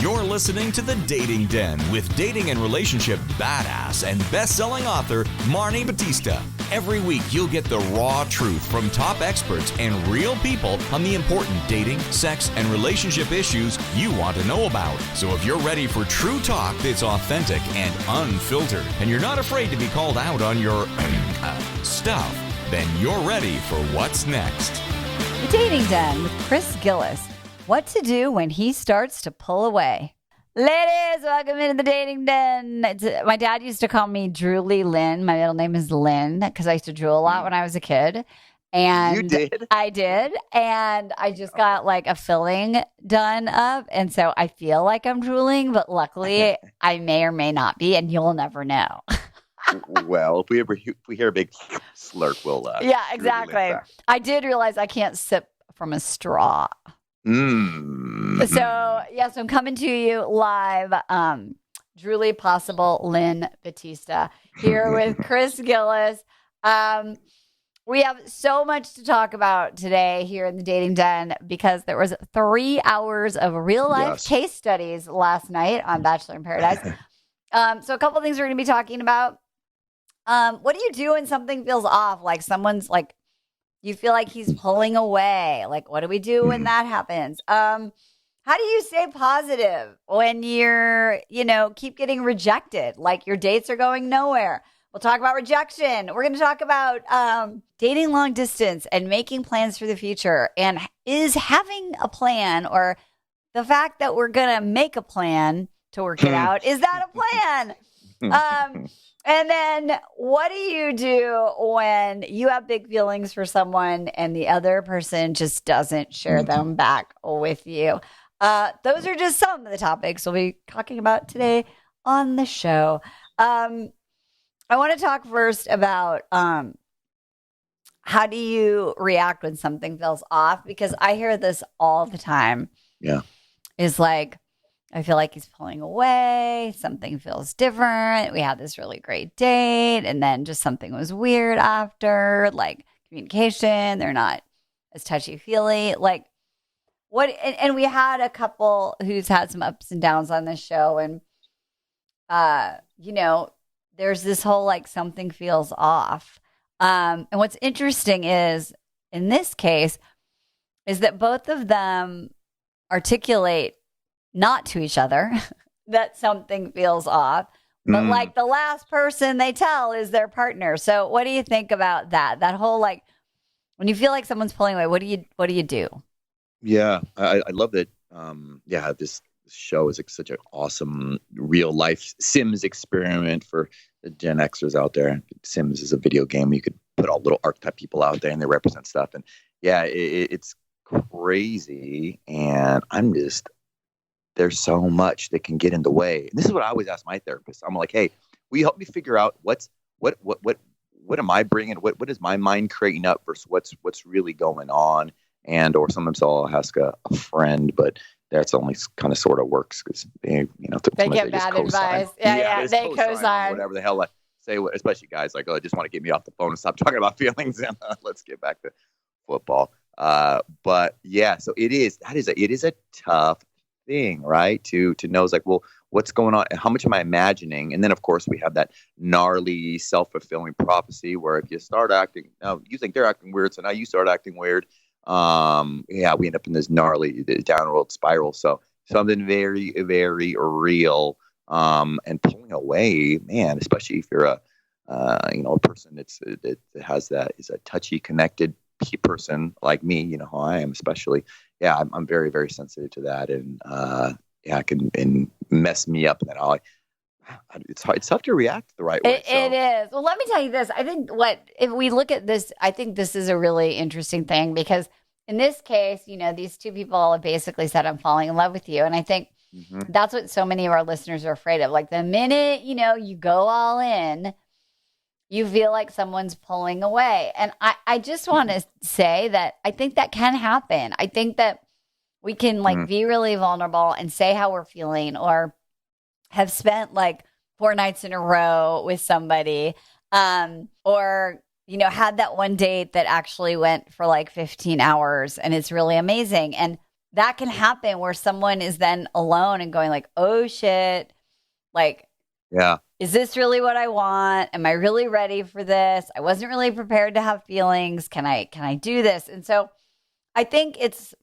You're listening to The Dating Den with dating and relationship badass and best-selling author Marni Batista. Every week, you'll get the raw truth from top experts and real people on the important dating, sex, and relationship issues you want to know about. So if you're ready for true talk that's authentic and unfiltered, and you're not afraid to be called out on your stuff, then you're ready for what's next. The Dating Den with Chris Gillis. What to do when he starts to pull away. Ladies, welcome into the Dating Den. My dad used to call me Drooly Lynn. My middle name is Lynn because I used to drool a lot when I was a kid. And you did? I did. And I just got like a filling done up. And so I feel like I'm drooling, but luckily I may or may not be, and you'll never know. Well, if we hear a big slurp, we'll yeah, exactly. I did realize I can't sip from a straw. Mm. So, yes, I'm coming to you live. Drooly Possible Lynn Batista here with Chris Gillis. We have so much to talk about today here in the Dating Den because there was 3 hours of real life case studies last night on Bachelor in Paradise. So a couple things we're going to be talking about. What do you do when something feels off? Like someone's like, you feel like he's pulling away. Like, what do we do when that happens? How do you stay positive when you're, keep getting rejected? Like your dates are going nowhere. We'll talk about rejection. We're going to talk about dating long distance and making plans for the future. And is having a plan, or the fact that we're going to make a plan to work it out, is that a plan? And then what do you do when you have big feelings for someone and the other person just doesn't share them back with you? Those are just some of the topics we'll be talking about today on the show. I want to talk first about how do you react when something feels off? Because I hear this all the time. Yeah. It's like, I feel like he's pulling away. Something feels different. We had this really great date, and then just something was weird after, like communication. They're not as touchy-feely. Like what? And we had a couple who's had some ups and downs on this show, and there's this whole like something feels off. And what's interesting is in this case is that both of them articulate not to each other that something feels off, but like the last person they tell is their partner. So what do you think about that? That whole, like, when you feel like someone's pulling away, what do you do? Yeah, I love that. This show is like such an awesome real life Sims experiment for the Gen Xers out there. Sims is a video game. You could put all little archetype people out there and they represent stuff. And yeah, it's crazy. And there's so much that can get in the way. And this is what I always ask my therapist. I'm like, hey, will you help me figure out what am I bringing? What is my mind creating up versus what's really going on? And or sometimes I'll ask a friend, but that's only kind of sort of works because they get bad advice. Yeah, they co-sign whatever the hell I say. Especially guys like, oh, I just want to get me off the phone and stop talking about feelings and let's get back to football. But yeah, so it is a tough thing, right? To know is like, well, what's going on? How much am I imagining? And then of course we have that gnarly self-fulfilling prophecy where if you start acting, now you think they're acting weird, so now you start acting weird. We end up in this gnarly downward spiral. So something very, very real. And pulling away, man, especially if you're a person that has that is a touchy, connected person like me, how I am, especially. Yeah, I'm very, very sensitive to that, and it can mess me up. And then it's hard. It's tough to react the right way. It is. Well, let me tell you this. I think if we look at this, I think this is a really interesting thing because in this case, these two people have basically said, "I'm falling in love with you," and I think that's what so many of our listeners are afraid of. Like the minute you go all in, you feel like someone's pulling away. And I just want to say that I think that can happen. I think that we can be really vulnerable and say how we're feeling, or have spent like 4 nights in a row with somebody, or had that one date that actually went for like 15 hours and it's really amazing. And that can happen where someone is then alone and going like, oh shit, like, Yeah. is this really what I want? Am I really ready for this? I wasn't really prepared to have feelings. Can I do this? And so I think it's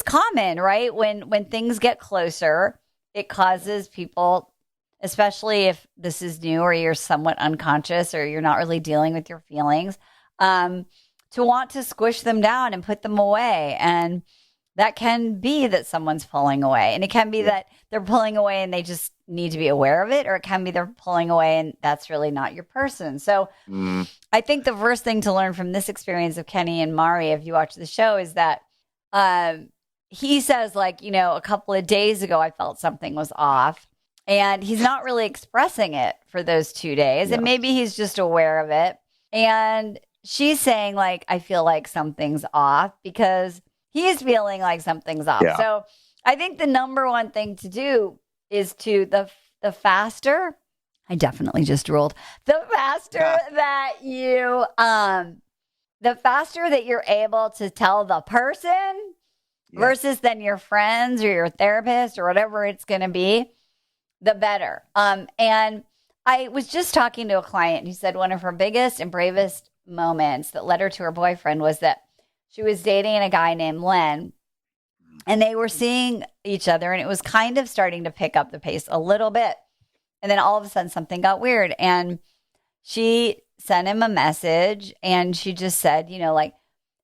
common, right? When things get closer, it causes people, especially if this is new or you're somewhat unconscious or you're not really dealing with your feelings, to want to squish them down and put them away. And that can be that someone's pulling away. And it can be that they're pulling away and they just need to be aware of it. Or it can be they're pulling away and that's really not your person. So I think the first thing to learn from this experience of Kenny and Mari, if you watch the show, is that he says, like, a couple of days ago, I felt something was off. And he's not really expressing it for those 2 days. Yeah. And maybe he's just aware of it. And she's saying, like, I feel like something's off because he's feeling like something's off. Yeah. So I think the number one thing to do is to the faster, I definitely just ruled, the faster that you, the faster that you're able to tell the person versus then your friends or your therapist or whatever it's going to be, the better. And I was just talking to a client who said one of her biggest and bravest moments that led her to her boyfriend was that she was dating a guy named Len, and they were seeing each other, and it was kind of starting to pick up the pace a little bit. And then all of a sudden something got weird, and she sent him a message, and she just said, like,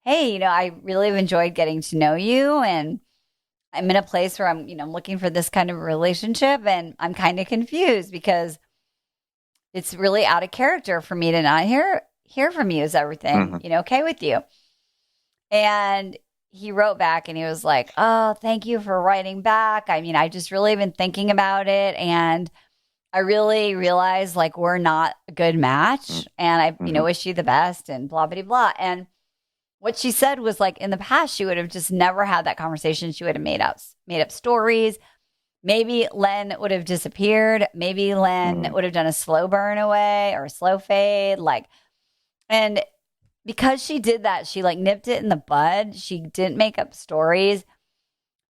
hey, I really have enjoyed getting to know you, and I'm in a place where I'm looking for this kind of relationship, and I'm kind of confused because it's really out of character for me to not hear from you. Is everything, okay with you? And he wrote back and he was like, oh, thank you for writing back. I mean, I just really been thinking about it. And I really realized like we're not a good match. And I, wish you the best and blah, blah, blah. And what she said was like in the past, she would have just never had that conversation. She would have made up stories. Maybe Len would have disappeared. Maybe Len would have done a slow burn away or a slow fade. And because she did that, she like nipped it in the bud. She didn't make up stories.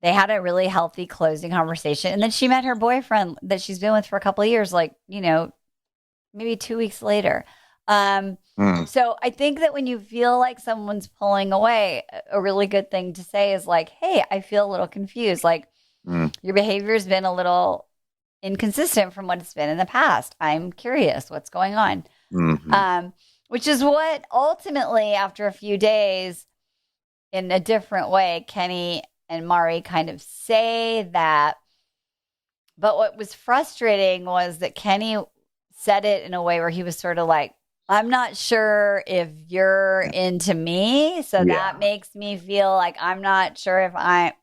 They had a really healthy closing conversation. And then she met her boyfriend that she's been with for a couple of years, like, maybe 2 weeks later. So I think that when you feel like someone's pulling away, a really good thing to say is like, hey, I feel a little confused. Like your behavior has been a little inconsistent from what it's been in the past. I'm curious what's going on. Which is what ultimately, after a few days, in a different way, Kenny and Mari kind of say that. But what was frustrating was that Kenny said it in a way where he was sort of like, I'm not sure if you're into me. So that makes me feel like I'm not sure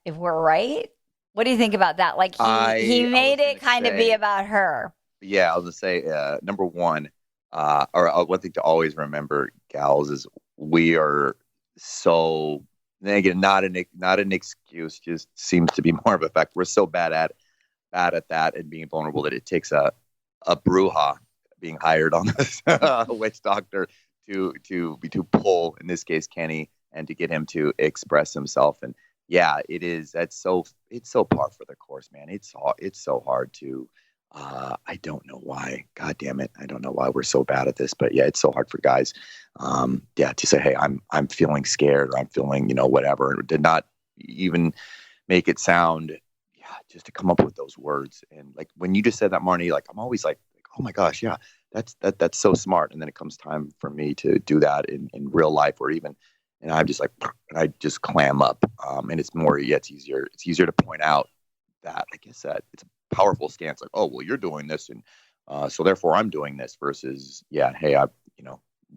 if we're right. What do you think about that? Like he made it kind of be about her. Yeah, I was going to say, number one, or one thing to always remember, gals, is we are so, again, not an excuse, just seems to be more of a fact. We're so bad at that and being vulnerable that it takes a bruja being hired on this witch doctor to pull, in this case, Kenny, and to get him to express himself. And yeah, it's so par for the course, man. It's so hard to. I don't know why. God damn it. I don't know why we're so bad at this, but yeah, it's so hard for guys. To say, hey, I'm feeling scared or I'm feeling, whatever. And did not even make it sound, just to come up with those words. And like, when you just said that, Marni, like, I'm always like, oh my gosh, yeah, that's so smart. And then it comes time for me to do that in real life or even, and I'm just like, and I just clam up. And it's more, it's easier to point out that, like I said, it's a powerful stance, like, oh, well, you're doing this, and so therefore I'm doing this, versus, hey,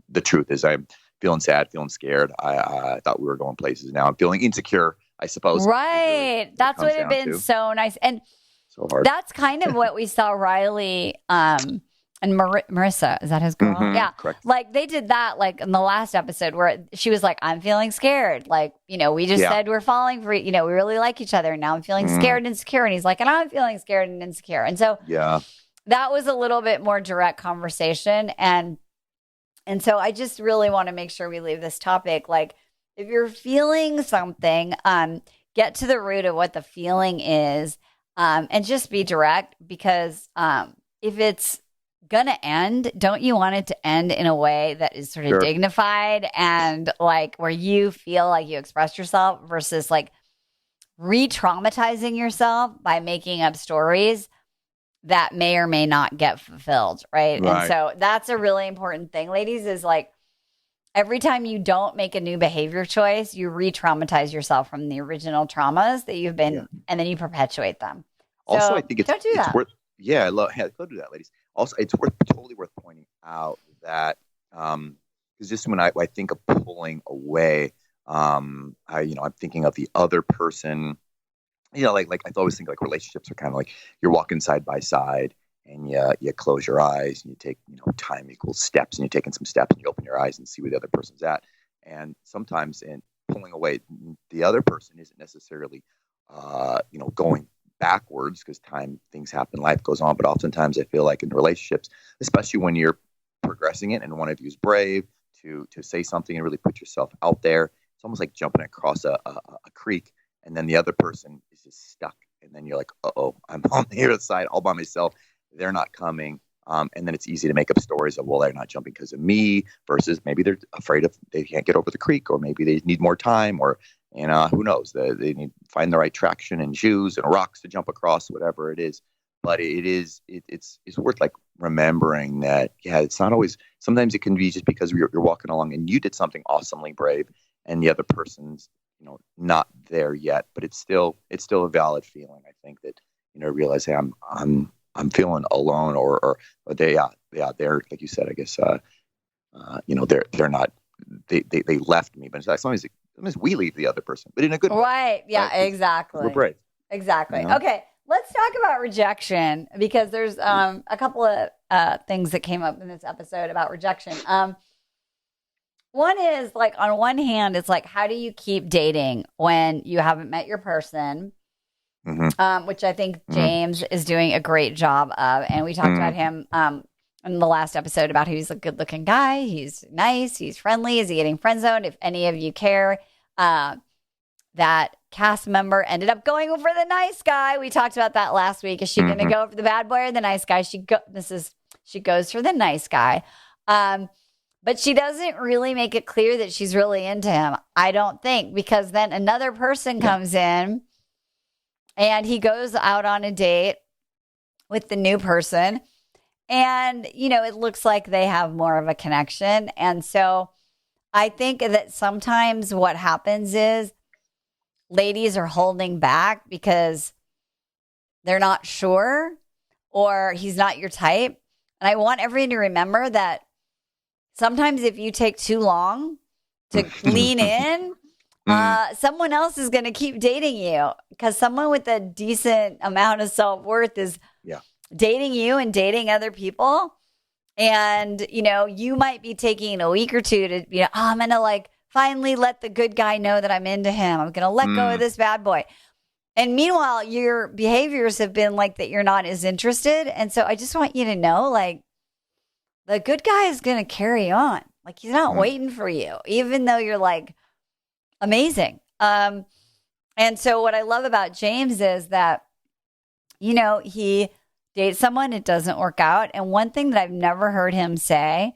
the truth is I'm feeling sad, feeling scared. I thought we were going places. Now I'm feeling insecure, I suppose. Right. That's what had been so nice. And so hard. That's kind of what we saw Riley and Marissa, is that his girl? Yeah. Correct. Like they did that like in the last episode where she was like, I'm feeling scared. Like, we just said we're falling for, we really like each other. And now I'm feeling scared and insecure. And he's like, and I'm feeling scared and insecure. And so that was a little bit more direct conversation. And so I just really want to make sure we leave this topic. Like if you're feeling something, get to the root of what the feeling is, and just be direct, because if it's gonna end, don't you want it to end in a way that is sort of dignified and like where you feel like you expressed yourself, versus like re-traumatizing yourself by making up stories that may or may not get fulfilled, right? And so that's a really important thing, ladies, is like every time you don't make a new behavior choice, you re-traumatize yourself from the original traumas that you've been, and then you perpetuate them. Also, so I think it's worth, go do that, ladies. Also, it's totally worth pointing out that, because just when I think of pulling away, I'm thinking of the other person. Like I always think like relationships are kind of like you're walking side by side, and you close your eyes and you take time equals steps, and you're taking some steps and you open your eyes and see where the other person's at. And sometimes in pulling away, the other person isn't necessarily going backwards, because things happen, life goes on. But oftentimes I feel like in relationships, especially when you're progressing it and one of you is brave to say something and really put yourself out there, it's almost like jumping across a creek, and then the other person is just stuck, and then you're like, I'm on the other side all by myself, they're not coming. And then it's easy to make up stories of, well, they're not jumping because of me, versus maybe they're afraid they can't get over the creek, or maybe they need more time, or who knows? They need to find the right traction and shoes and rocks to jump across, whatever it is. But it's worth like remembering that, it's not always. Sometimes it can be just because you're walking along and you did something awesomely brave, and the other person's not there yet. But it's still a valid feeling. I think that realize, hey, I'm feeling alone, or they're like you said. I guess they're not. They left me, but as long as we leave the other person, but in a good way. Right. Yeah, right? Exactly. We're brave. Exactly. Okay. Let's talk about rejection, because there's a couple of things that came up in this episode about rejection. One is like, on one hand, it's like, how do you keep dating when you haven't met your person? Which I think James is doing a great job of. And we talked about him in the last episode about he's a good looking guy. He's nice. He's friendly. Is he getting friend zoned? If any of you care, that cast member ended up going for the nice guy. We talked about that last week. Is she going to go for the bad boy or the nice guy? She goes for the nice guy. But she doesn't really make it clear that she's really into him, I don't think, because then another person comes in and he goes out on a date with the new person. And, it looks like they have more of a connection. And so I think that sometimes what happens is ladies are holding back because they're not sure, or he's not your type. And I want everyone to remember that sometimes if you take too long to lean in, someone else is going to keep dating you, because someone with a decent amount of self-worth is dating you and dating other people. And, you might be taking a week or two to, I'm going to like finally let the good guy know that I'm into him. I'm going to let go of this bad boy. And meanwhile, your behaviors have been like that you're not as interested. And so I just want you to know, like, the good guy is going to carry on. Like, he's not waiting for you, even though you're like amazing. And so what I love about James is that, he dates someone, it doesn't work out. And one thing that I've never heard him say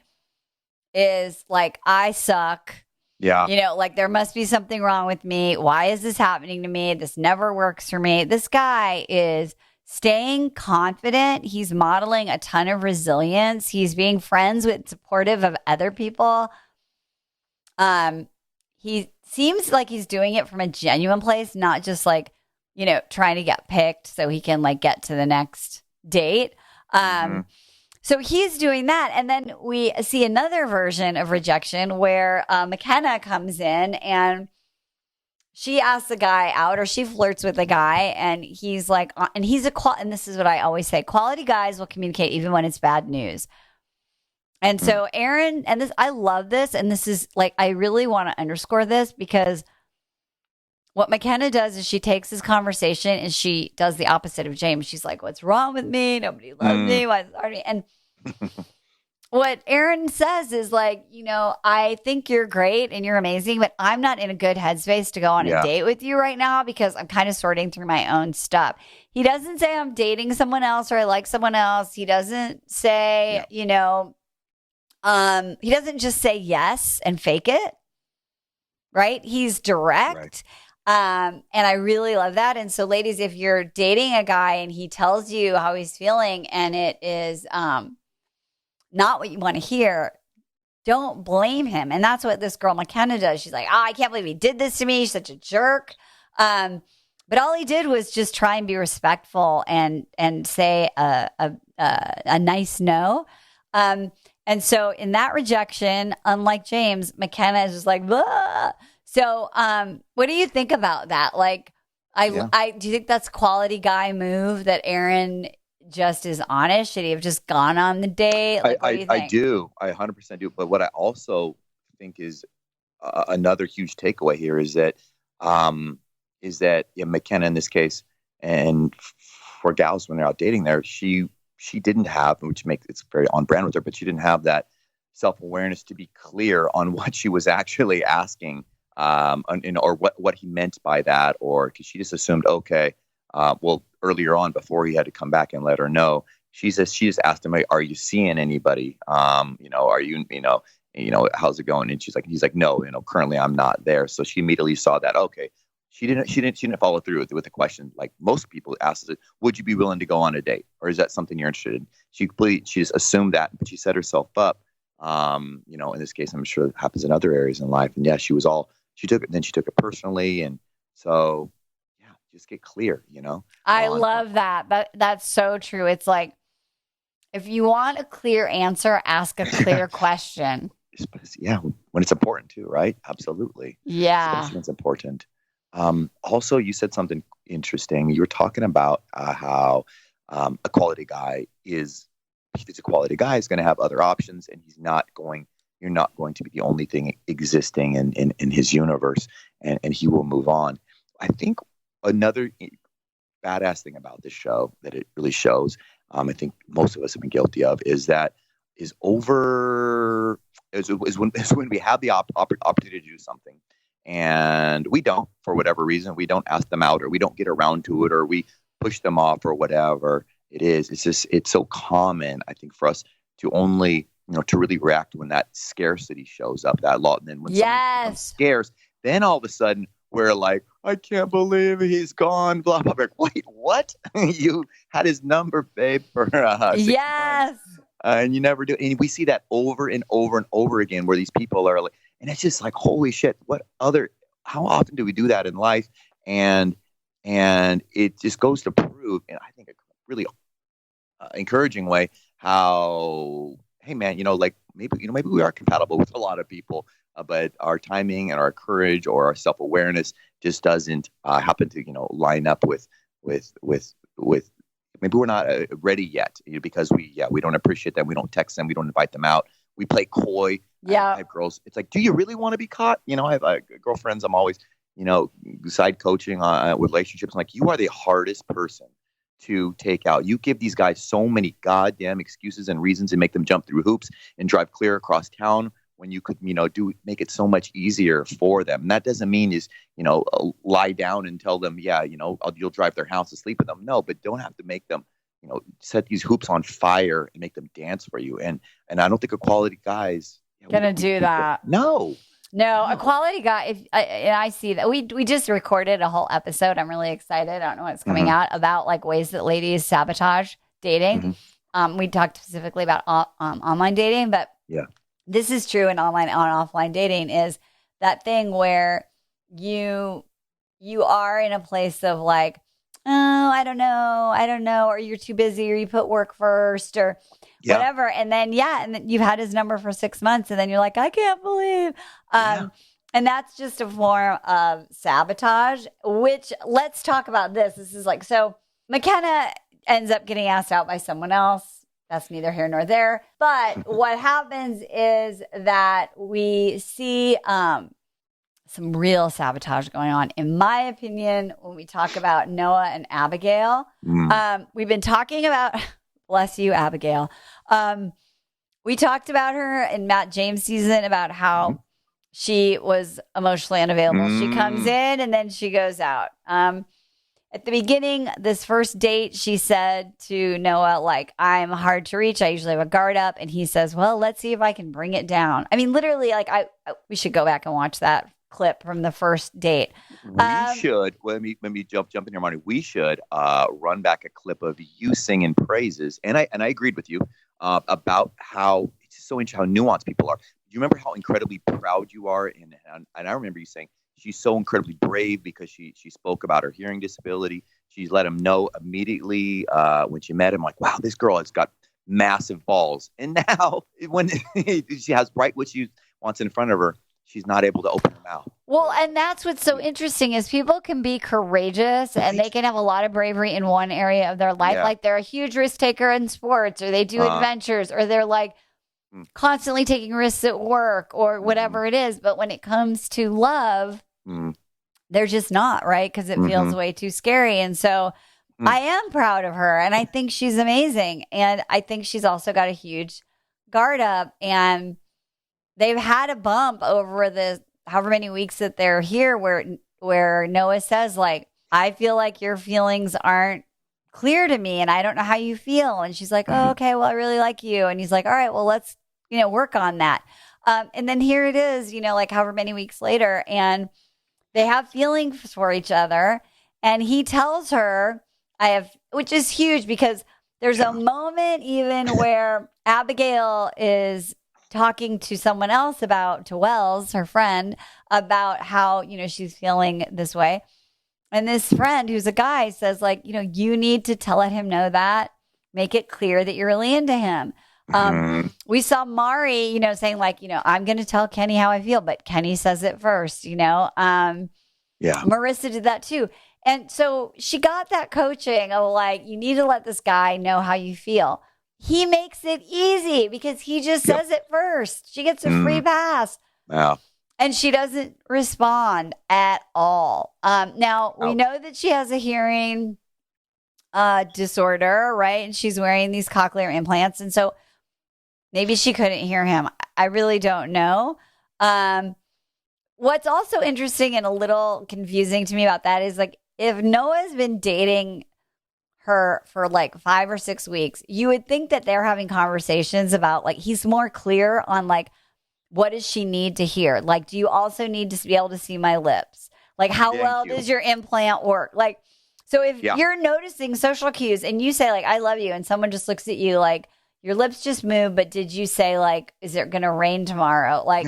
is like, I suck. Yeah. Like, there must be something wrong with me. Why is this happening to me? This never works for me. This guy is staying confident. He's modeling a ton of resilience. He's being friends with, supportive of other people. He seems like he's doing it from a genuine place, not just like, trying to get picked so he can like get to the next date. So he's doing that. And then we see another version of rejection where McKenna comes in and she asks the guy out, or she flirts with the guy, and he's like, and he's and this is what I always say, quality guys will communicate even when it's bad news. And so Aaron, and this, I love this. And this is like, I really want to underscore this, because what McKenna does is she takes this conversation and she does the opposite of James. She's like, what's wrong with me? Nobody loves me. Why is it hard? And what Aaron says is like, I think you're great and you're amazing, but I'm not in a good headspace to go on a date with you right now because I'm kind of sorting through my own stuff. He doesn't say I'm dating someone else or I like someone else. He doesn't say, he doesn't just say yes and fake it. Right? He's direct. Right. And I really love that. And so ladies, if you're dating a guy and he tells you how he's feeling and it is not what you want to hear, don't blame him. And that's what this girl McKenna does. She's like, I can't believe he did this to me. He's such a jerk. But all he did was just try and be respectful and say a nice no. And so in that rejection, unlike James, McKenna is just like, blah. So what do you think about that? Like, do you think that's quality guy move that Aaron just is honest? Should he have just gone on the date? Like, what do you think? I do. I 100% do. But what I also think is another huge takeaway here is that McKenna in this case, and for gals when they're out dating there, she didn't have, which makes it's very on brand with her, but she didn't have that self-awareness to be clear on what she was actually asking, or what he meant by that, or because she just assumed, okay, well, earlier on before he had to come back and let her know, she just asked him, are you seeing anybody? Are you, how's it going? And he's like, no, currently I'm not there. So she immediately saw that, okay. She didn't follow through with the question like most people ask it. Would you be willing to go on a date, or is that something you're interested in? She just assumed that, but she set herself up. In this case, I'm sure it happens in other areas in life. And yeah, she took it personally, and so yeah, just get clear. I love that. That's so true. It's like if you want a clear answer, ask a clear question. Yeah, when it's important too, right? Absolutely. Yeah, especially when it's important. Also, you said something interesting. You were talking about how a quality guy is going to have other options, and you're not going to be the only thing existing in his universe, and he will move on. I think another badass thing about this show that it really shows, I think most of us have been guilty of, is when we have the opportunity to do something, and we don't, for whatever reason, we don't ask them out, or we don't get around to it, or we push them off, or whatever it is. It's so common, I think, for us to only, to really react when that scarcity shows up, that law. And then when someone becomes scarce, then all of a sudden we're like, I can't believe he's gone, blah, blah, blah. Wait, what? You had his number, babe, for 6 months. And you never do. And we see that over and over and over again, where these people are like, and it's just like, holy shit, how often do we do that in life? And it just goes to prove, and I think a really encouraging way, how, hey man, maybe we are compatible with a lot of people, but our timing and our courage or our self-awareness just doesn't happen to, line up with maybe we're not ready yet, because we don't appreciate them. We don't text them. We don't invite them out. We play coy. I have girls. It's like, do you really want to be caught? I have girlfriends. I'm always, side coaching on relationships. I'm like, you are the hardest person to take out. You give these guys so many goddamn excuses and reasons and make them jump through hoops and drive clear across town, when you could, make it so much easier for them. And that doesn't mean lie down and tell them, you'll drive their house to sleep with them. No, but don't have to make them, set these hoops on fire and make them dance for you. And I don't think a quality guy's gonna do that. No, a quality guy. I see that we just recorded a whole episode. I'm really excited. I don't know what's coming out about like ways that ladies sabotage dating. We talked specifically about online dating, but this is true in online and offline dating, is that thing where you are in a place of like, oh, I don't know, or you're too busy, or you put work first, or whatever. And then, and then you've had his number for 6 months, and then you're like, I can't believe. And that's just a form of sabotage, which, let's talk about this. This is like, so McKenna ends up getting asked out by someone else. That's neither here nor there. But what happens is that we see some real sabotage going on, in my opinion, when we talk about Noah and Abigail. We've been talking about, bless you, Abigail. We talked about her in Matt James' season about how she was emotionally unavailable. She comes in and then she goes out. At the beginning, this first date, she said to Noah, like, I'm hard to reach. I usually have a guard up. And he says, well, let's see if I can bring it down. I mean, literally, like, we should go back and watch that clip from the first date. We should, let me jump in here, Marni. We should run back a clip of you singing praises. And I agreed with you about how it's so interesting how nuanced people are. Do you remember how incredibly proud you are? And I remember you saying, she's so incredibly brave because she spoke about her hearing disability. She's let him know immediately when she met him, like, wow, this girl has got massive balls. And now when she has right what she wants in front of her, she's not able to open her mouth. Well, and that's what's so interesting is people can be courageous and they can have a lot of bravery in one area of their life. Yeah. Like they're a huge risk taker in sports, or they do adventures, or they're like constantly taking risks at work or whatever it is. But when it comes to love, they're just not, right? Because it feels way too scary. And so I am proud of her, and I think she's amazing. And I think she's also got a huge guard up, and they've had a bump over the however many weeks that they're here where Noah says, like, I feel like your feelings aren't clear to me and I don't know how you feel. And she's like, oh, okay, well, I really like you. And he's like, all right, well, let's, work on that. And then here it is, like however many weeks later, and they have feelings for each other. And he tells her, which is huge because there's a moment even where Abigail is talking to someone else to Wells, her friend, about how, she's feeling this way. And this friend, who's a guy, says, like, you need to let him know that, make it clear that you're really into him. We saw Mari, saying like, I'm going to tell Kenny how I feel, but Kenny says it first, Marissa did that too. And so she got that coaching of like, you need to let this guy know how you feel. He makes it easy because he just says it first. She gets a free pass. Yeah. And she doesn't respond at all. Now, we know that she has a hearing disorder, right? And she's wearing these cochlear implants. And so maybe she couldn't hear him. I really don't know. What's also interesting and a little confusing to me about that is like, if Noah's been dating her for like 5 or 6 weeks, you would think that they're having conversations about like, he's more clear on like, what does she need to hear? Like, do you also need to be able to see my lips? Like, how well does your implant work? Like, so if you're noticing social cues and you say like, I love you, and someone just looks at you like, your lips just moved, but did you say like, is it going to rain tomorrow? Like,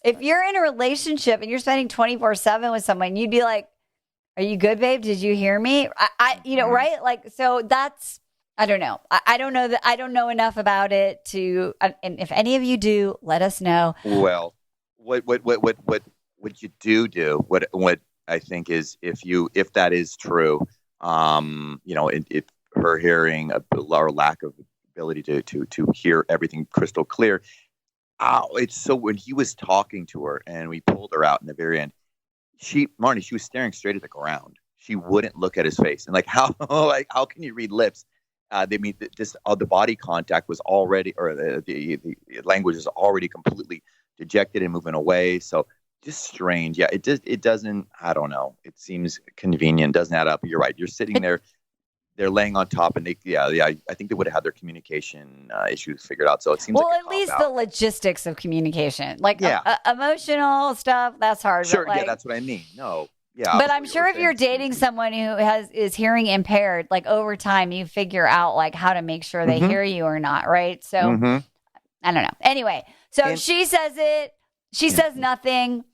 if you're in a relationship and you're spending 24/7 with someone, you'd be like, are you good, babe? Did you hear me? Right? Like, so that's, I don't know. I don't know that. I don't know enough about it to, and if any of you do, let us know. Well, what you do, what I think is if that is true, if her hearing or lack of ability to hear everything crystal clear, it's so when he was talking to her and we pulled her out in the very end, Marni, she was staring straight at the ground. She wouldn't look at his face. And like, how can you read lips? The body contact was already, or the language is already completely dejected and moving away. So just strange. Yeah, it doesn't, I don't know. It seems convenient. Doesn't add up. You're right. You're sitting there. They're laying on top, and I think they would have had their communication issues figured out. So it seems at least the logistics of communication, like emotional stuff, that's hard. Sure, but that's what I mean. No, yeah. But I'm sure if you're dating someone who is hearing impaired, like over time, you figure out like how to make sure they hear you or not, right? So I don't know. Anyway, so she says it. She says nothing.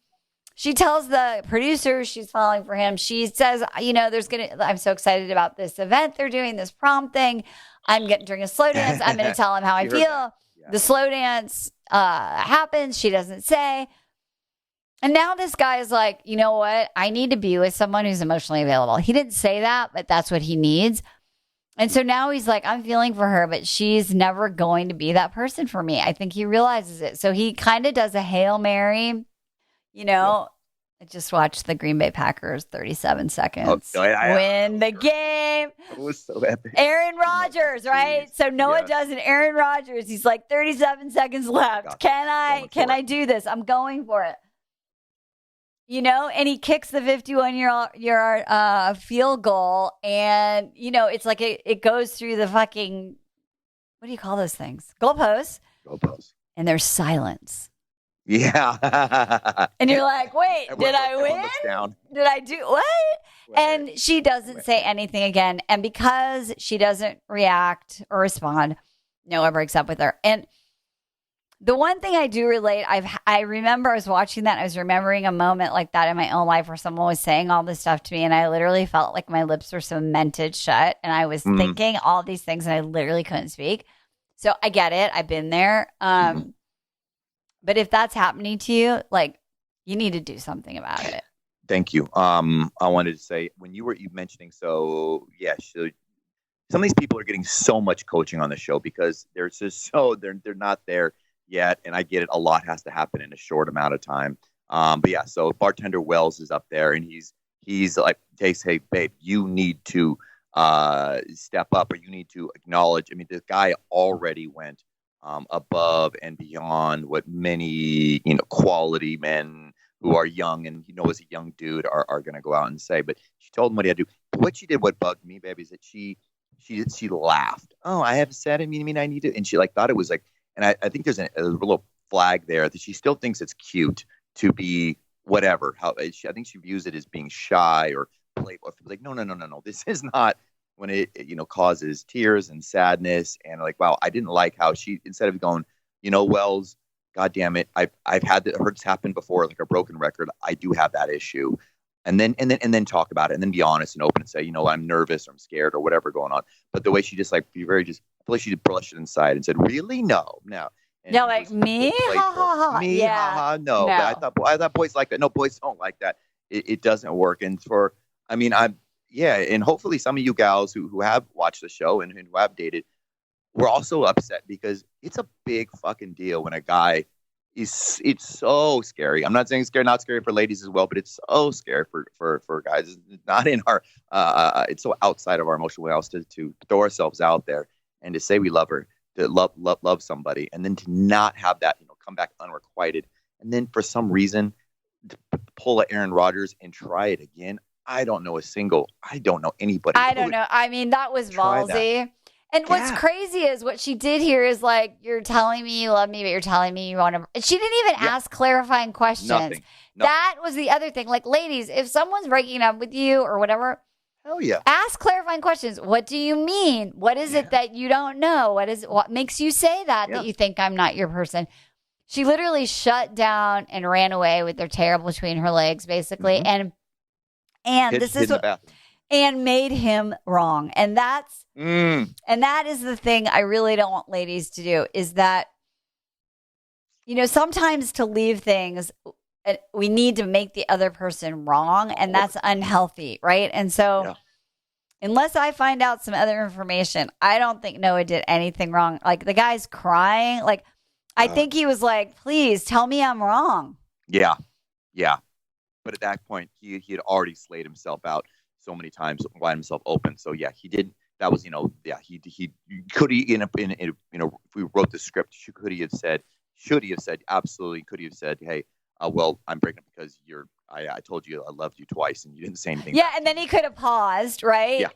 She tells the producer she's falling for him. She says, I'm so excited about this event they're doing, this prom thing. During a slow dance, I'm going to tell him how I feel. Yeah. The slow dance happens. She doesn't say. And now this guy is like, you know what? I need to be with someone who's emotionally available. He didn't say that, but that's what he needs. And so now he's like, I'm feeling for her, but she's never going to be that person for me. I think he realizes it. So he kind of does a Hail Mary. I just watched the Green Bay Packers 37 seconds I win the game. It was so epic. Aaron Rodgers, right? So Noah does an Aaron Rodgers. He's like 37 seconds left. Can I do this? I'm going for it. You know, and he kicks the 51-yard field goal, and you know it's like it goes through the fucking, what do you call those things? Goalposts. And there's silence. Yeah. And you're like, wait, did I win? Did I do what? And she doesn't say anything again. And because she doesn't react or respond, Noah breaks up with her. And the one thing I do relate, I remember I was watching that. I was remembering a moment like that in my own life where someone was saying all this stuff to me, and I literally felt like my lips were cemented shut, and I was thinking all these things, and I literally couldn't speak. So I get it. I've been there. But if that's happening to you, like, you need to do something about it. Thank you. I wanted to say, when you were mentioning, so some of these people are getting so much coaching on the show because they're just they're not there yet, and I get it. A lot has to happen in a short amount of time. But yeah, so bartender Wells is up there, and he's like, hey, babe, you need to step up, or you need to acknowledge. I mean, this guy already went above and beyond what many quality men who are young and as a young dude are going to go out and say. But she told him what he had to do. But what she did, what bugged me, baby, is that she laughed. Oh, I have said it. I mean, I need to. And she thought it was like. And I think there's a little flag there that she still thinks it's cute to be whatever. I think she views it as being shy or playful. Like, no. This is not when it causes tears and sadness. And like, wow, I didn't like how she, instead of going, Wells, God damn it, I've had that hurts happen before, like a broken record. I do have that issue. And then talk about it, and then be honest and open and say, I'm nervous or I'm scared or whatever going on. But the way she just I feel like she brushed it inside and said, really? No. And no, like me? Ha ha ha. Me? Yeah. Ha ha. No. But I thought boys like that. No, boys don't like that. It doesn't work. And and hopefully some of you gals who have watched the show and who have dated, we're also upset because it's a big fucking deal when a guy it's so scary. I'm not saying it's not scary for ladies as well, but it's so scary for guys. It's not in our, it's so outside of our emotional wheelhouse to throw ourselves out there and to say we love her, to love somebody, and then to not have that, come back unrequited. And then for some reason, to pull a Aaron Rodgers and try it again. I don't know anybody. I don't know. I mean, that was ballsy. That. And what's crazy is what she did here is like, you're telling me you love me, but you're telling me you want to. And she didn't even ask clarifying questions. Nothing. That was the other thing. Like, ladies, if someone's breaking up with you or whatever, hell yeah, ask clarifying questions. What do you mean? What is it that you don't know? What makes you say that you think I'm not your person? She literally shut down and ran away with their tail between her legs, basically, and this is what. And made him wrong. And that's and that is the thing I really don't want ladies to do, is that sometimes to leave things, we need to make the other person wrong, and that's unhealthy, right? And so unless I find out some other information, I don't think Noah did anything wrong. Like, the guy's crying. Like, I think he was like, please tell me I'm wrong. Yeah. But at that point, he had already slayed himself out so many times, wide himself open. So yeah, he did. That was, he could he if we wrote the script, should he have said, absolutely, could he have said, hey, well, I'm breaking up because I told you I loved you twice and you didn't say anything. Yeah, and then he could have paused, right? Yeah.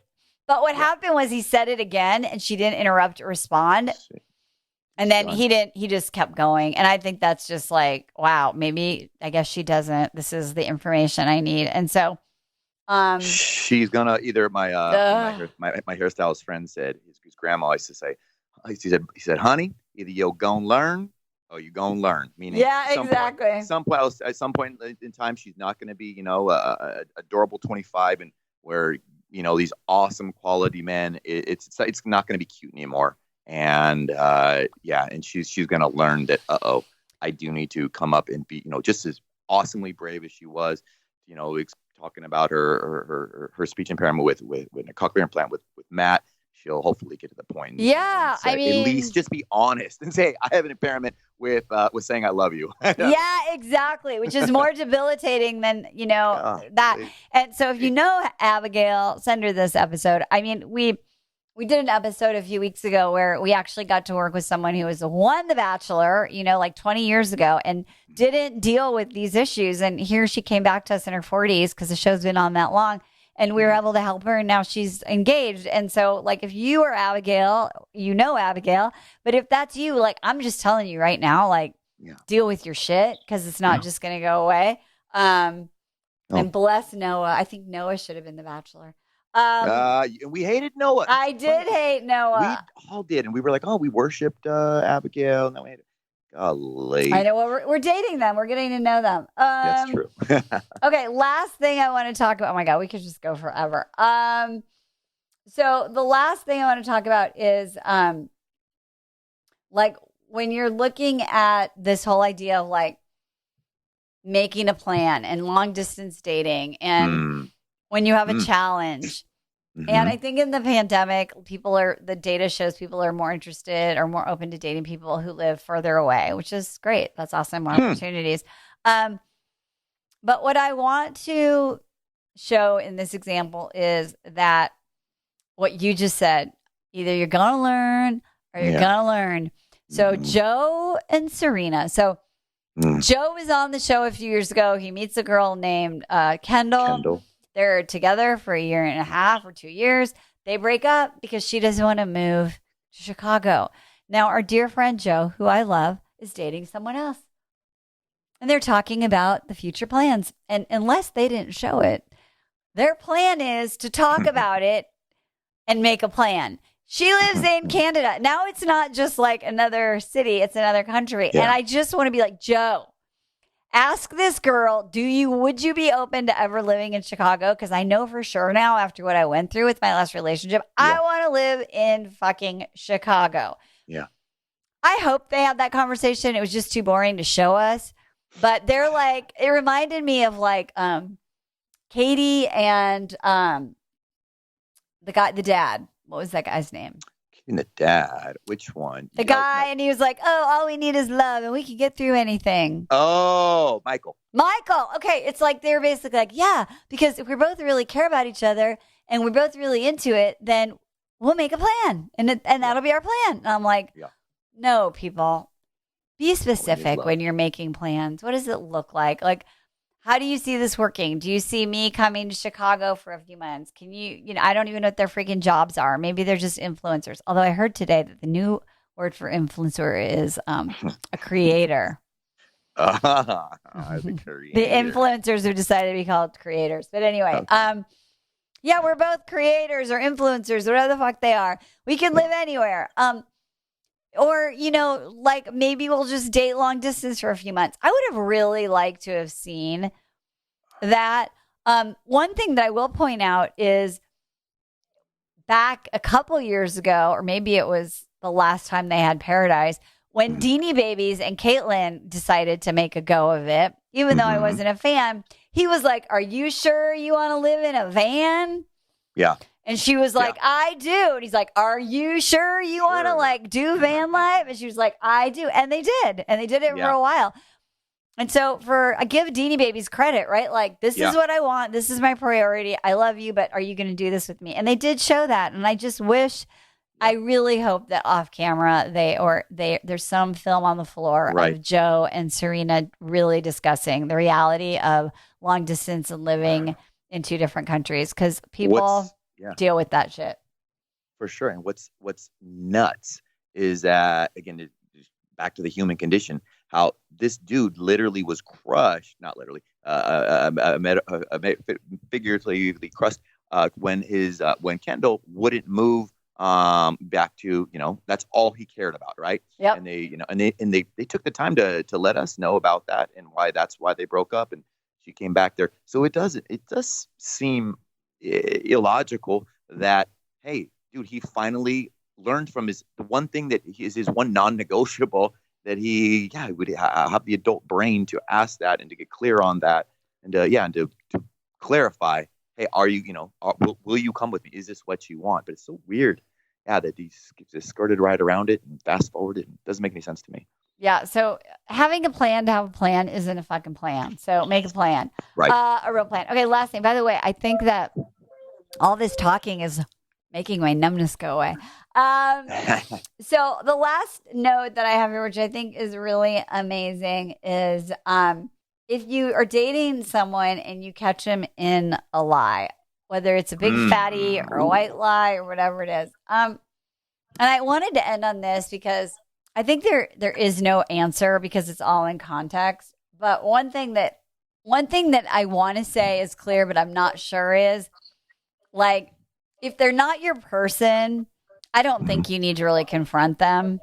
But what happened was he said it again and she didn't interrupt or respond. And then he just kept going. And I think that's just like, wow, maybe, I guess she doesn't. This is the information I need. And so, she's gonna either my hairstylist friend said, his grandma used to say, he said, honey, either you're gonna learn or you're gonna learn. Meaning, exactly. At some point in time, she's not gonna be, adorable 25 and where these awesome quality men. It's not gonna be cute anymore. And and she's gonna learn that I do need to come up and be just as awesomely brave as she was, talking about her speech impairment with a cochlear implant with Matt. She'll hopefully get to the point. Yeah, and say, at least just be honest and say, I have an impairment. with saying I love you. Yeah, exactly. Which is more debilitating than, that. And so if you know Abigail, send her this episode. I mean, we did an episode a few weeks ago where we actually got to work with someone who won The Bachelor, like 20 years ago and didn't deal with these issues. And here she came back to us in her 40s because the show's been on that long. And we were able to help her, and now she's engaged. And so, like, if you are Abigail, Abigail. But if that's you, like, I'm just telling you right now, like, deal with your shit because it's not just going to go away. And bless Noah. I think Noah should have been The Bachelor. We hated Noah. I did hate Noah. We all did. And we were like, we worshipped Abigail. No, we hated Golly. I know. Well, we're dating them. We're getting to know them. That's true. Okay, last thing I want to talk about. Oh my God, we could just go forever. So the last thing I want to talk about is like when you're looking at this whole idea of like making a plan and long distance dating and when you have a challenge. And I think in the pandemic, the data shows people are more interested or more open to dating people who live further away, which is great. That's awesome. More opportunities. But what I want to show in this example is that what you just said, either you're going to learn or you're going to learn. So Joe and Serena. So Joe was on the show a few years ago. He meets a girl named Kendall. They're together for 1.5 years or 2 years. They break up because she doesn't want to move to Chicago. Now, our dear friend Joe, who I love, is dating someone else. And they're talking about the future plans. And unless they didn't show it, their plan is to talk about it and make a plan. She lives in Canada. Now it's not just like another city, it's another country. Yeah. And I just want to be like, Joe, ask this girl, would you be open to ever living in Chicago? Because I know for sure now, after what I went through with my last relationship, I want to live in fucking Chicago. Yeah. I hope they had that conversation. It was just too boring to show us. But they're like, it reminded me of like Katie and the dad. What was that guy's name? The dad, which one? The guy, and he was like, all we need is love and we can get through anything. Oh, Michael. Okay, it's like they're basically like, yeah, because if we both really care about each other and we're both really into it, then we'll make a plan and that'll be our plan. And I'm like, no, people, be specific when you're making plans. What does it look like? Like, how do you see this working? Do you see me coming to Chicago for a few months? Can you I don't even know what their freaking jobs are. Maybe they're just influencers. Although I heard today that the new word for influencer is a creator. The creator. The influencers have decided to be called creators. But anyway, we're both creators or influencers, whatever the fuck they are. We can live anywhere. Or, like maybe we'll just date long distance for a few months. I would have really liked to have seen that. One thing that I will point out is back a couple years ago, or maybe it was the last time they had Paradise, when Deanie Babies and Caitlyn decided to make a go of it, even though I wasn't a fan, he was like, are you sure you want to live in a van? Yeah. And she was like, I do. And he's like, are you sure you want to like do van life? And she was like, I do. And they did. And they did it for a while. And so I give Deanie Babies credit, right? Like, this is what I want. This is my priority. I love you, but are you going to do this with me? And they did show that. And I just wish, I really hope that off camera, there's some film on the floor of Joe and Serena really discussing the reality of long distance and living in two different countries. Because people deal with that shit. For sure. And what's nuts is that, again, back to the human condition, how this dude literally was crushed, not literally, figuratively crushed when Kendall wouldn't move back to, that's all he cared about, right? Yep. And they took the time to let us know about that and why they broke up, and she came back there. So it does seem illogical that, hey, dude, he finally learned from the one thing that is his one non-negotiable, that he would have the adult brain to ask that and to get clear on that, and to clarify, hey, are you, will you come with me? Is this what you want? But it's so weird, that he just skirted right around it and fast forwarded. It doesn't make any sense to me. Yeah. So having a plan to have a plan isn't a fucking plan. So make a plan. Right. A real plan. Okay. Last thing. By the way, I think that all this talking is making my numbness go away. So the last note that I have here, which I think is really amazing, is if you are dating someone and you catch them in a lie, whether it's a big fatty or a white lie or whatever it is. And I wanted to end on this because I think there is no answer because it's all in context. But one thing that I want to say is clear, but I'm not sure is, like, if they're not your person, I don't think you need to really confront them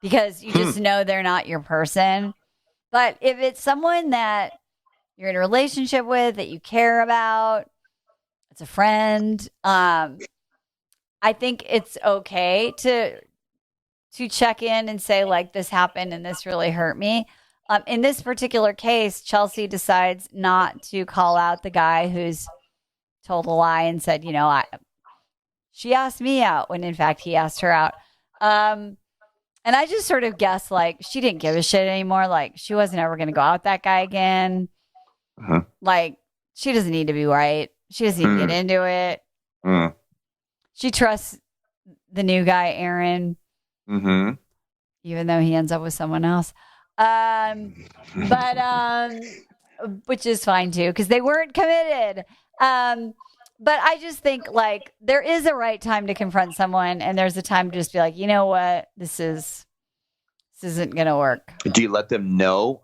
because you just know they're not your person. But if it's someone that you're in a relationship with, that you care about, it's a friend, I think it's okay to check in and say, like, this happened and this really hurt me. In this particular case, Chelsea decides not to call out the guy who's told a lie and said, she asked me out when in fact he asked her out. And I just sort of guessed, like, she didn't give a shit anymore. Like, she wasn't ever going to go out with that guy again. Like, she doesn't need to be right. She doesn't need to get into it. She trusts the new guy, Aaron, even though he ends up with someone else. Which is fine too, because they weren't committed. But I just think, like, there is a right time to confront someone, and there's a time to just be like, you know what, this isn't gonna work. Do you let them know?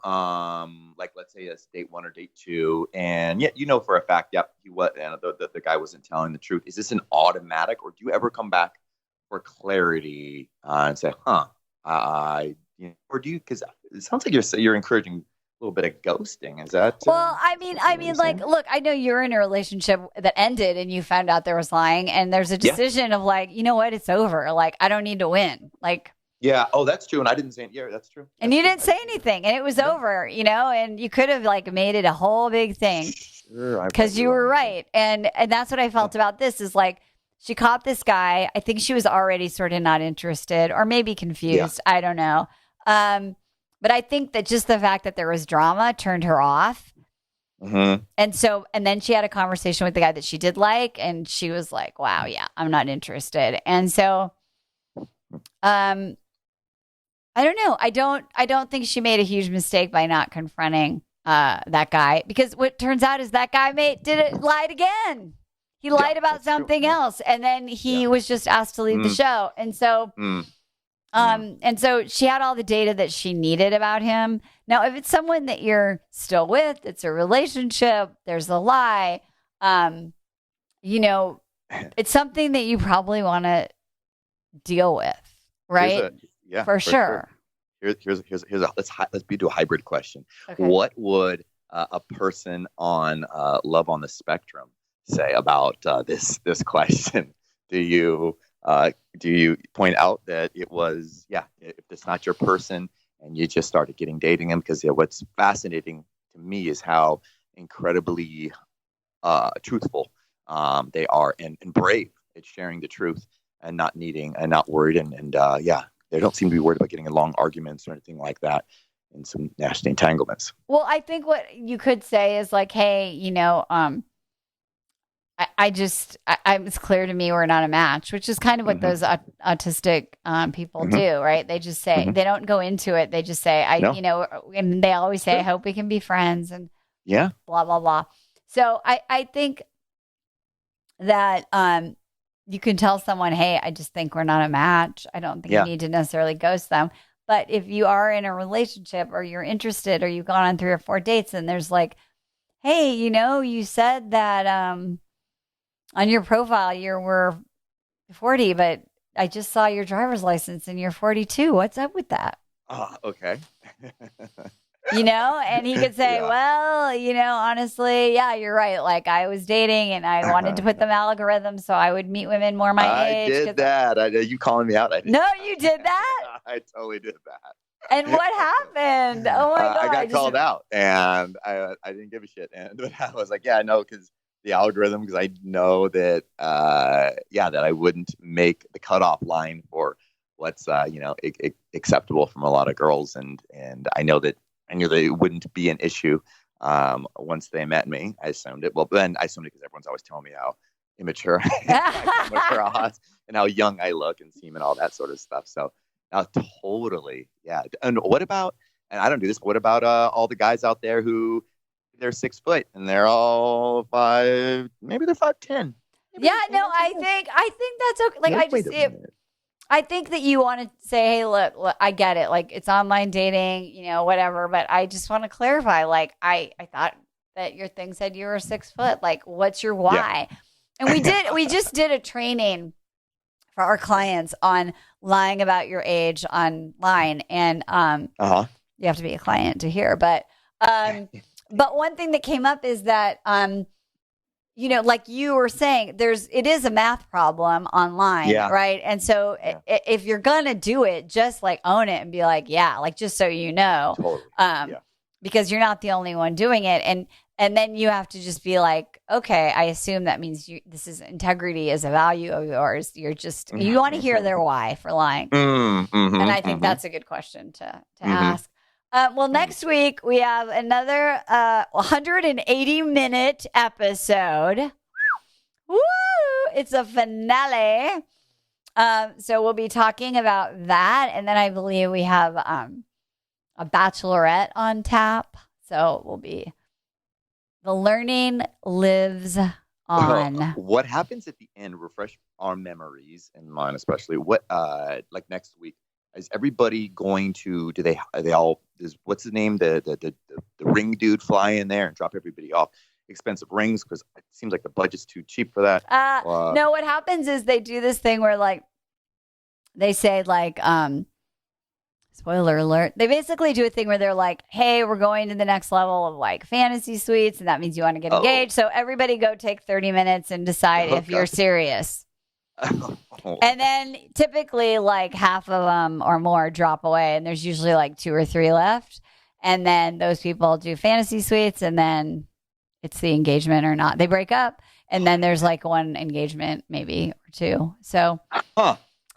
Like, let's say it's date 1 or date 2, and for a fact, the guy wasn't telling the truth. Is this an automatic, or do you ever come back for clarity and say, or do you? Because it sounds like you're encouraging a little bit of ghosting. Is that? Well, I mean, like, look, I know you're in a relationship that ended and you found out there was lying, and there's a decision of, like, you know what, it's over. Like, I don't need to win. Like, yeah. Oh, that's true. And I didn't say it. Yeah, that's true. And you didn't say anything, and it was over, and you could have, like, made it a whole big thing. Sure. Because you were right. And that's what I felt about this is, like, she caught this guy. I think she was already sort of not interested or maybe confused. I don't know. But I think that just the fact that there was drama turned her off. And then she had a conversation with the guy that she did like, and she was like, wow, yeah, I'm not interested. And so, I don't know. I don't think she made a huge mistake by not confronting that guy, because what turns out is that guy lied again. He lied about something else, and then he was just asked to leave the show. And so, and so she had all the data that she needed about him. Now, if it's someone that you're still with, it's a relationship, there's a lie, it's something that you probably want to deal with, right? For sure. Here's let's do a hybrid question. Okay. What would a person on Love on the Spectrum say about this question? Do you point out that it was, if it's not your person and you just started dating them? Because what's fascinating to me is how incredibly truthful they are and brave at sharing the truth and not worried. And they don't seem to be worried about getting in long arguments or anything like that and some nasty entanglements. Well, I think what you could say is, like, hey, it's clear to me we're not a match, which is kind of what those autistic people do, right? They just say, they don't go into it. They just say, and they always say, I hope we can be friends, and blah, blah, blah. So I think that you can tell someone, hey, I just think we're not a match. I don't think you need to necessarily ghost them. But if you are in a relationship or you're interested or you've gone on 3 or 4 dates and there's like, hey, you said that on your profile you were 40, but I just saw your driver's license and you're 42. What's up with that? Okay. And he could say, well, honestly, you're right. Like, I was dating and I wanted to put them algorithms so I would meet women more my age. I did that. You calling me out? No, you did that? I totally did that. And what happened? Oh, my God. I got called out and I didn't give a shit. But I was like, I know, because the algorithm, because I know that, that I wouldn't make the cutoff line for what's acceptable from a lot of girls, and I knew that it wouldn't be an issue once they met me. I assumed it. Well, then I assumed it because everyone's always telling me how immature I was and how young I look and seem and all that sort of stuff. So totally, yeah. And what about? And I don't do this. But what about all the guys out there who they're 6 foot and they're all 5? Maybe they're 5'10". Yeah, no, I think that's okay. Like, I think that you want to say, hey, look, I get it. Like, it's online dating, whatever. But I just want to clarify. Like, I thought that your thing said you were 6 foot. Like, what's your why? Yeah. And we just did a training for our clients on lying about your age online. And you have to be a client to hear. But one thing that came up is that like you were saying, it is a math problem online, right? And so if you're gonna do it, just like own it and be like, like just so you know, totally. Because you're not the only one doing it, and then you have to just be like, okay, I assume that means integrity is a value of yours. You're just you want to hear their why for lying, and I think that's a good question to ask. Well, next week we have another 180-minute episode. Woo! It's a finale. So we'll be talking about that. And then I believe we have a Bachelorette on tap. So it will be The Learning Lives On. What happens at the end? Refresh our memories, and mine especially. What, like next week? Is everybody going to? What's his name? The ring dude fly in there and drop everybody off expensive rings because it seems like the budget's too cheap for that. No, what happens is they do this thing where like they say like spoiler alert. They basically do a thing where they're like, hey, we're going to the next level of like fantasy suites, and that means you want to get engaged. So everybody go take 30 minutes and decide if you're serious. And then typically like half of them or more drop away, and there's usually like 2 or 3 left. And then those people do fantasy suites, and then it's the engagement or not. They break up, and then there's like 1 engagement maybe or 2. So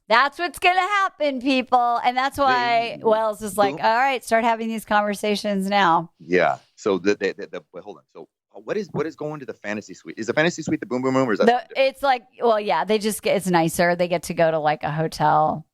that's what's going to happen, people. And that's why Wells is like, all right, start having these conversations now. Yeah. So wait, hold on. So what is going to the fantasy suite? Is the fantasy suite the boom boom boom, or is that? It's like, well, yeah, they just it's nicer. They get to go to like a hotel.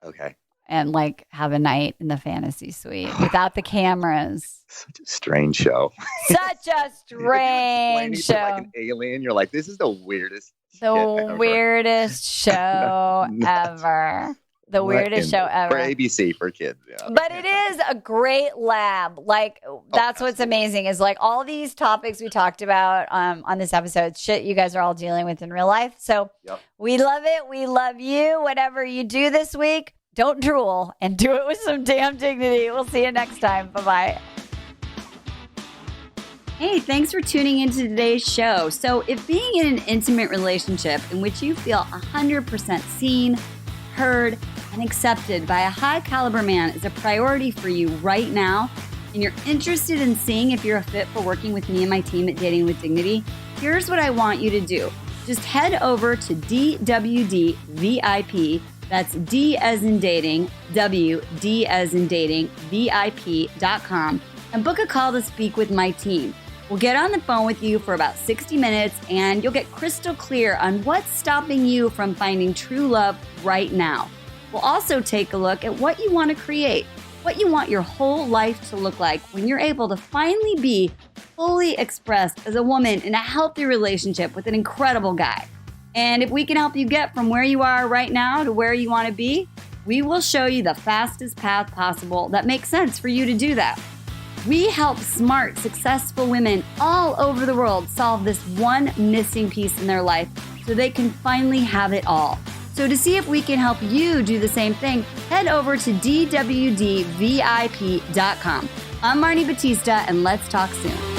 Okay. And like have a night in the fantasy suite without the cameras. Such a strange show. Such a strange show. Like an alien. You're like, this is the weirdest. Weirdest show ever. The weirdest show ever. For ABC for kids. Yeah. But it is a great lab. Like that's what's amazing is like all these topics we talked about on this episode, shit you guys are all dealing with in real life. So we love it. We love you. Whatever you do this week, don't drool and do it with some damn dignity. We'll see you next time. Bye-bye. Hey, thanks for tuning into today's show. So if being in an intimate relationship in which you feel 100% seen, heard, and accepted by a high caliber man is a priority for you right now, and you're interested in seeing if you're a fit for working with me and my team at Dating with Dignity, here's what I want you to do. Just head over to DWD VIP, that's D as in dating, W, D as in dating, VIP.com, and book a call to speak with my team. We'll get on the phone with you for about 60 minutes, and you'll get crystal clear on what's stopping you from finding true love right now. We'll also take a look at what you want to create, what you want your whole life to look like when you're able to finally be fully expressed as a woman in a healthy relationship with an incredible guy. And if we can help you get from where you are right now to where you want to be, we will show you the fastest path possible that makes sense for you to do that. We help smart, successful women all over the world solve this one missing piece in their life so they can finally have it all. So to see if we can help you do the same thing, head over to DWDVIP.com. I'm Marni Batista, and let's talk soon.